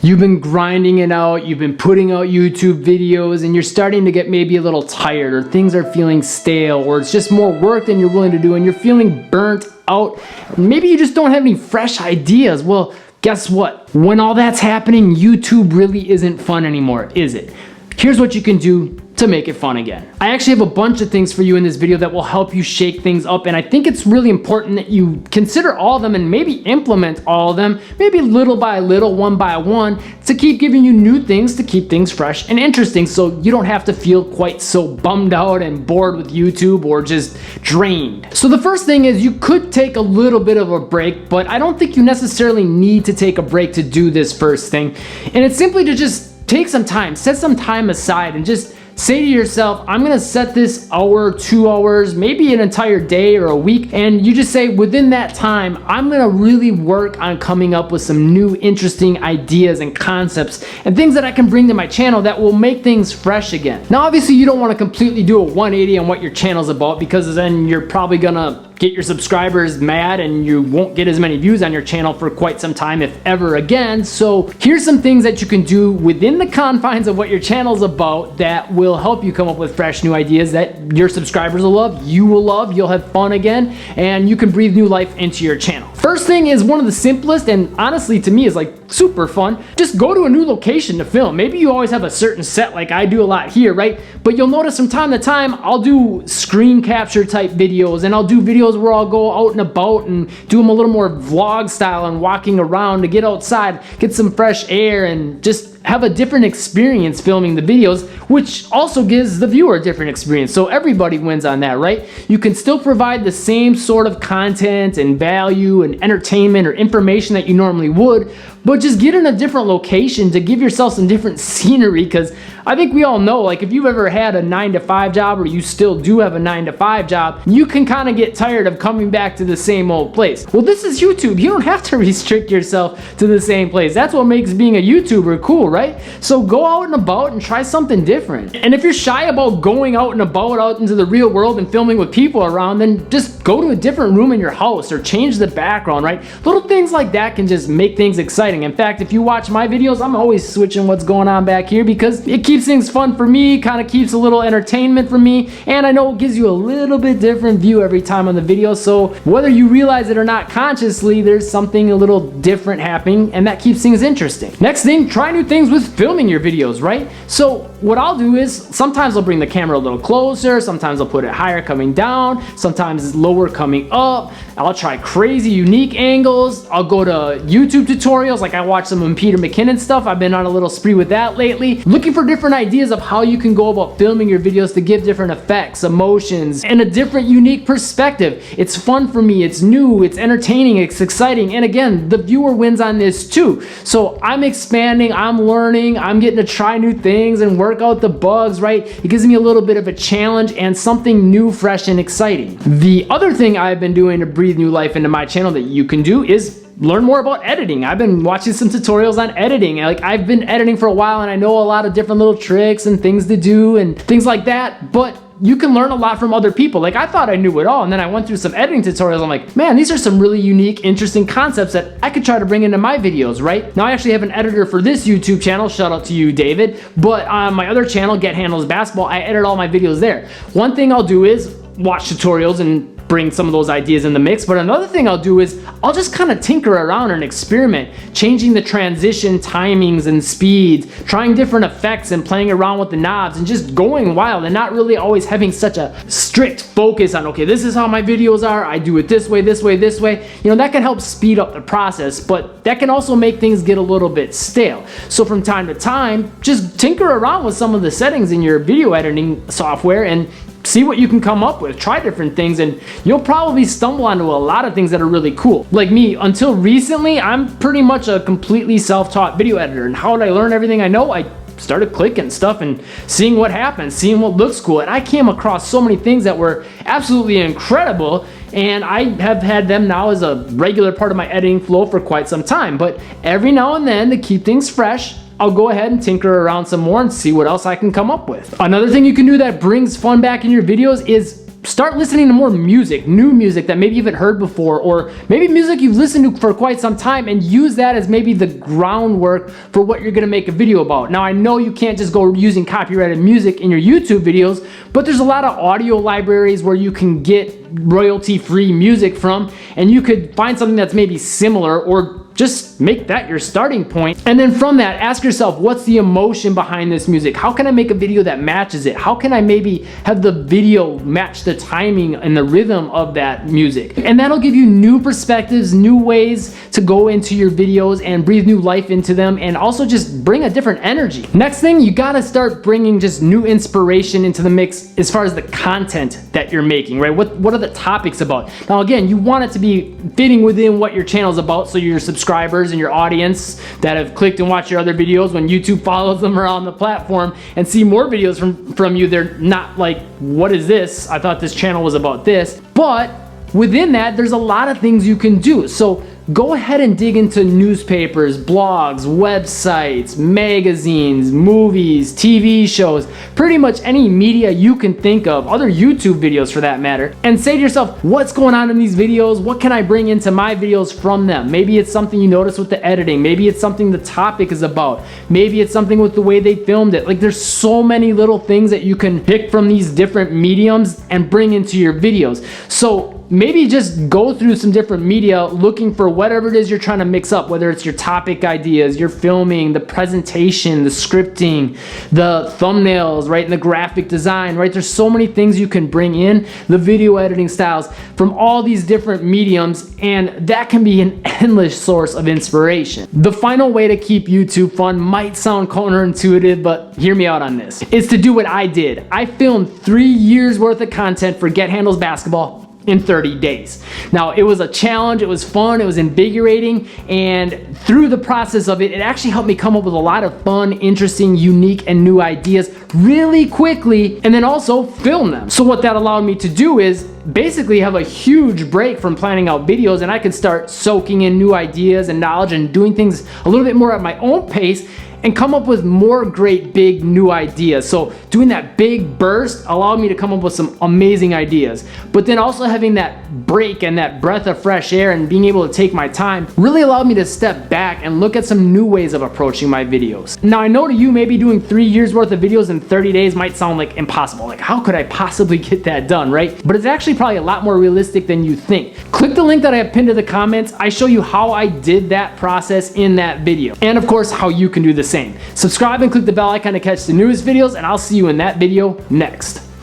you've been grinding it out, you've been putting out YouTube videos, and you're starting to get maybe a little tired, or things are feeling stale, or it's just more work than you're willing to do, and you're feeling burnt out. Maybe you just don't have any fresh ideas. Well, guess what? When all that's happening, YouTube really isn't fun anymore, is it? Here's what you can do to make it fun again. I actually have a bunch of things for you in this video that will help you shake things up, and I think it's really important that you consider all of them and maybe implement all of them, maybe little by little, one by one, to keep giving you new things to keep things fresh and interesting, so you don't have to feel quite so bummed out and bored with YouTube or just drained. So the first thing is, you could take a little bit of a break, but I don't think you necessarily need to take a break to do this first thing. And it's simply to just take some time, set some time aside, and just say to yourself, I'm gonna set this hour, 2 hours, maybe an entire day or a week, and you just say, within that time, I'm gonna really work on coming up with some new interesting ideas and concepts and things that I can bring to my channel that will make things fresh again. Now, obviously, you don't wanna completely do a 180 on what your channel's about, because then you're probably gonna get your subscribers mad and you won't get as many views on your channel for quite some time, if ever again. So here's some things that you can do within the confines of what your channel's about that will help you come up with fresh new ideas that your subscribers will love, you will love, you'll have fun again, and you can breathe new life into your channel. First thing is one of the simplest, and honestly to me is like super fun. Just go to a new location to film. Maybe you always have a certain set, like I do a lot here, right? But you'll notice from time to time, I'll do screen capture type videos, and I'll do videos where I'll go out and about and do them a little more vlog style and walking around to get outside, get some fresh air, and just have a different experience filming the videos, which also gives the viewer a different experience. So everybody wins on that, right? You can still provide the same sort of content and value and entertainment or information that you normally would, but just get in a different location to give yourself some different scenery, because I think we all know, like, if you've ever had a 9-to-5 job, or you still do have a 9-to-5 job, you can kind of get tired of coming back to the same old place. Well, this is YouTube. You don't have to restrict yourself to the same place. That's what makes being a YouTuber cool, right? So go out and about and try something different. And if you're shy about going out and about out into the real world and filming with people around, then just go to a different room in your house or change the background, right? Little things like that can just make things exciting. In fact, if you watch my videos, I'm always switching what's going on back here, because it keeps things fun for me, kind of keeps a little entertainment for me, and I know it gives you a little bit different view every time on the video. So whether you realize it or not consciously, there's something a little different happening, and that keeps things interesting. Next thing, try new things with filming your videos, right? So what I'll do is, sometimes I'll bring the camera a little closer, sometimes I'll put it higher coming down, sometimes lower coming up. I'll try crazy unique angles. I'll go to YouTube tutorials, like I watch some of Peter McKinnon stuff. I've been on a little spree with that lately, looking for different ideas of how you can go about filming your videos to give different effects, emotions, and a different unique perspective. It's fun for me, it's new, it's entertaining, it's exciting, and again, the viewer wins on this too. So I'm expanding, I'm learning, I'm getting to try new things and work out the bugs, right? It gives me a little bit of a challenge and something new, fresh, and exciting. The other thing I've been doing to breathe new life into my channel that you can do is learn more about editing. I've been watching some tutorials on editing. Like, I've been editing for a while, and I know a lot of different little tricks and things to do and things like that, but you can learn a lot from other people. Like, I thought I knew it all, and then I went through some editing tutorials. I'm like, man, these are some really unique, interesting concepts that I could try to bring into my videos, right? Now, I actually have an editor for this YouTube channel. Shout out to you, David. But on my other channel, Get Handles Basketball, I edit all my videos there. One thing I'll do is watch tutorials and bring some of those ideas in the mix, but another thing I'll do is I'll just kind of tinker around and experiment, changing the transition timings and speeds, trying different effects and playing around with the knobs and just going wild, and not really always having such a strict focus on, okay, this is how my videos are, I do it this way, this way, this way. You know, that can help speed up the process, but that can also make things get a little bit stale. So from time to time, just tinker around with some of the settings in your video editing software and see what you can come up with. Try different things, and you'll probably stumble onto a lot of things that are really cool. Like me, until recently, I'm pretty much a completely self-taught video editor. And how did I learn everything I know? I started clicking stuff and seeing what happens, seeing what looks cool. And I came across so many things that were absolutely incredible, and I have had them now as a regular part of my editing flow for quite some time. But every now and then, to keep things fresh, I'll go ahead and tinker around some more and see what else I can come up with. Another thing you can do that brings fun back in your videos is start listening to more music, new music that maybe you haven't heard before, or maybe music you've listened to for quite some time, and use that as maybe the groundwork for what you're gonna make a video about. Now I know you can't just go using copyrighted music in your YouTube videos, but there's a lot of audio libraries where you can get royalty-free music from, and you could find something that's maybe similar, or just make that your starting point. And then from that, ask yourself, what's the emotion behind this music? How can I make a video that matches it? How can I maybe have the video match the timing and the rhythm of that music? And that'll give you new perspectives, new ways to go into your videos and breathe new life into them, and also just bring a different energy. Next thing, you gotta start bringing just new inspiration into the mix as far as the content that you're making, right? What are the topics about? Now again, you want it to be fitting within what your channel is about, so your subscribers and your audience that have clicked and watched your other videos, when YouTube follows them around the platform and see more videos from you, they're not like, what is this? I thought this channel was about this. But within that, there's a lot of things you can do. So go ahead and dig into newspapers, blogs, websites, magazines, movies, TV shows, pretty much any media you can think of, other YouTube videos for that matter, and say to yourself, what's going on in these videos? What can I bring into my videos from them? Maybe it's something you notice with the editing. Maybe it's something the topic is about. Maybe it's something with the way they filmed it. Like, there's so many little things that you can pick from these different mediums and bring into your videos. So maybe just go through some different media looking for whatever it is you're trying to mix up, whether it's your topic ideas, your filming, the presentation, the scripting, the thumbnails, right, and the graphic design, right? There's so many things you can bring in, the video editing styles from all these different mediums, and that can be an endless source of inspiration. The final way to keep YouTube fun might sound counterintuitive, but hear me out on this. It's to do what I did. I filmed 3 years worth of content for Get Handles Basketball in 30 days. Now, it was a challenge, it was fun, it was invigorating, and through the process of it, it actually helped me come up with a lot of fun, interesting, unique, and new ideas really quickly, and then also film them. So what that allowed me to do is basically have a huge break from planning out videos, and I could start soaking in new ideas and knowledge and doing things a little bit more at my own pace, and come up with more great big new ideas. So doing that big burst allowed me to come up with some amazing ideas. But then also having that break and that breath of fresh air and being able to take my time really allowed me to step back and look at some new ways of approaching my videos. Now I know to you, maybe doing 3 years worth of videos in 30 days might sound like impossible. Like, how could I possibly get that done, right? But it's actually probably a lot more realistic than you think. Click the link that I have pinned to the comments. I show you how I did that process in that video. And of course, how you can do the same. Subscribe and click the bell icon to catch the newest videos, and I'll see you in that video next.